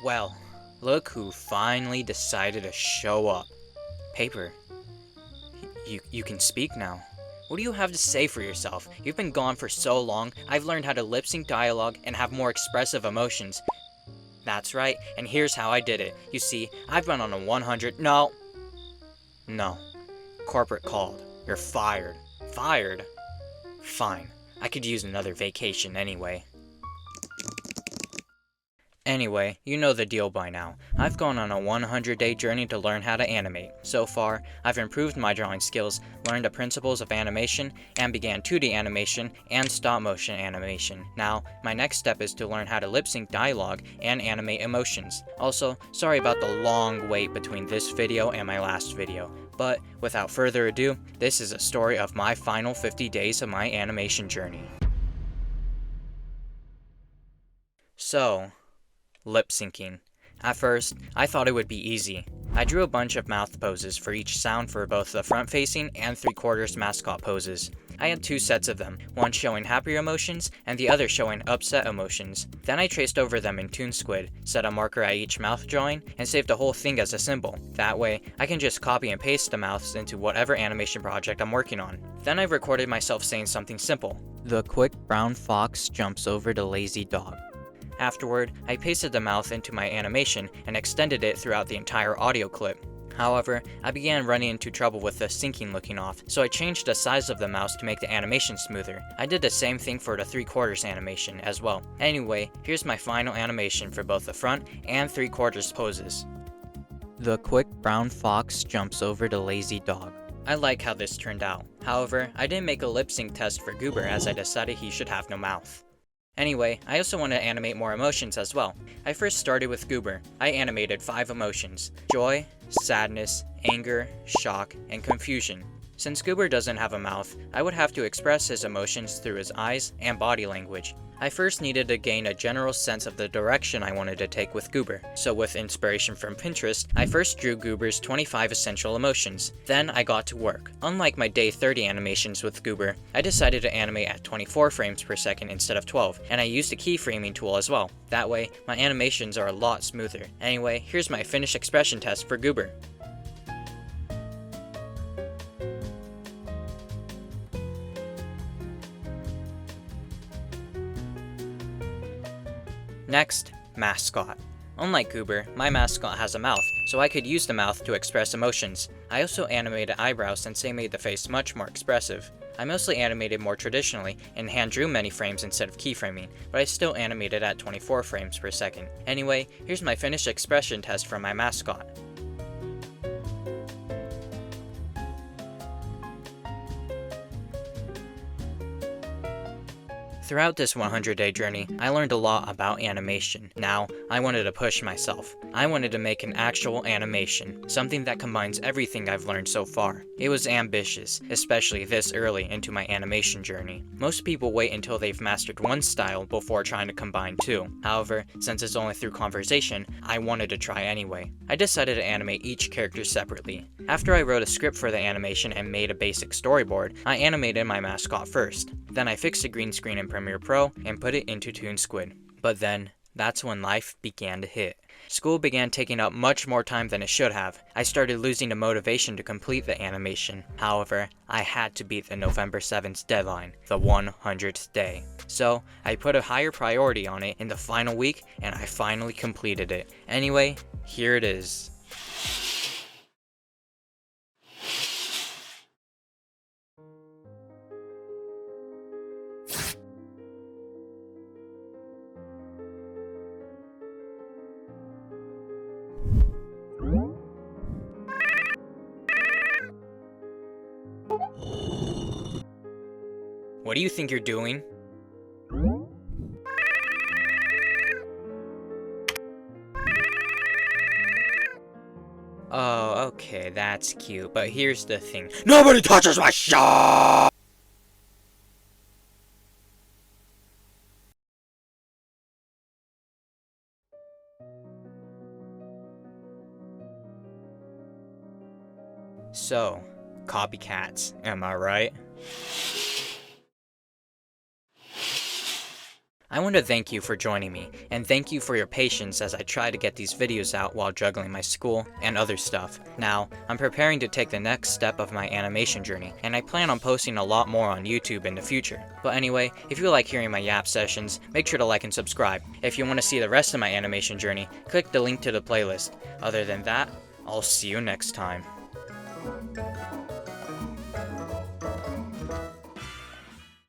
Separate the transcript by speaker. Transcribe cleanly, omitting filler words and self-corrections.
Speaker 1: Well, look who finally decided to show up. Paper, you can speak now. What do you have to say for yourself? You've been gone for so long, I've learned how to lip sync dialogue and have more expressive emotions. That's right, and here's how I did it. You see, I've been on a 100. No. Corporate called. You're fired. Fired? Fine. I could use another vacation anyway. Anyway, you know the deal by now. I've gone on a 100-day journey to learn how to animate. So far, I've improved my drawing skills, learned the principles of animation, and began 2D animation and stop-motion animation. Now, my next step is to learn how to lip-sync dialogue and animate emotions. Also, sorry about the long wait between this video and my last video. But, without further ado, this is a story of my final 50 days of my animation journey. So, lip syncing. At first, I thought it would be easy. I drew a bunch of mouth poses for each sound for both the front-facing and 3/4 mascot poses. I had 2 sets of them, one showing happier emotions and the other showing upset emotions. Then I traced over them in ToonSquid, set a marker at each mouth drawing, and saved the whole thing as a symbol. That way, I can just copy and paste the mouths into whatever animation project I'm working on. Then I recorded myself saying something simple. The quick brown fox jumps over the lazy dog. Afterward, I pasted the mouth into my animation and extended it throughout the entire audio clip. However, I began running into trouble with the syncing looking off, so I changed the size of the mouse to make the animation smoother. I did the same thing for the 3/4 animation as well. Anyway, here's my final animation for both the front and 3/4 poses. The quick brown fox jumps over the lazy dog. I like how this turned out. However, I didn't make a lip sync test for Goober as I decided he should have no mouth. Anyway, I also want to animate more emotions as well. I first started with Goober. I animated 5 emotions: joy, sadness, anger, shock, and confusion. Since Goober doesn't have a mouth, I would have to express his emotions through his eyes and body language. I first needed to gain a general sense of the direction I wanted to take with Goober. So with inspiration from Pinterest, I first drew Goober's 25 essential emotions. Then I got to work. Unlike my day 30 animations with Goober, I decided to animate at 24 frames per second instead of 12, and I used a keyframing tool as well. That way, my animations are a lot smoother. Anyway, here's my finished expression test for Goober. Next, mascot. Unlike Goober, my mascot has a mouth, so I could use the mouth to express emotions. I also animated eyebrows since they made the face much more expressive. I mostly animated more traditionally and hand drew many frames instead of keyframing, but I still animated at 24 frames per second. Anyway, here's my finished expression test for my mascot. Throughout this 100-day journey, I learned a lot about animation. Now, I wanted to push myself. I wanted to make an actual animation, something that combines everything I've learned so far. It was ambitious, especially this early into my animation journey. Most people wait until they've mastered one style before trying to combine 2. However, since it's only through conversation, I wanted to try anyway. I decided to animate each character separately. After I wrote a script for the animation and made a basic storyboard, I animated my mascot first. Then I fixed the green screen in Premiere Pro and put it into ToonSquid. But then, that's when life began to hit. School began taking up much more time than it should have. I started losing the motivation to complete the animation. However, I had to beat the November 7th deadline, the 100th day. So, I put a higher priority on it in the final week, and I finally completed it. Anyway, here it is. What do you think you're doing? Oh, okay, that's cute, but here's the thing. Nobody touches my shop! So, copycats, am I right? I want to thank you for joining me, and thank you for your patience as I try to get these videos out while juggling my school and other stuff. Now, I'm preparing to take the next step of my animation journey, and I plan on posting a lot more on YouTube in the future. But anyway, if you like hearing my yap sessions, make sure to like and subscribe. If you want to see the rest of my animation journey, click the link to the playlist. Other than that, I'll see you next time.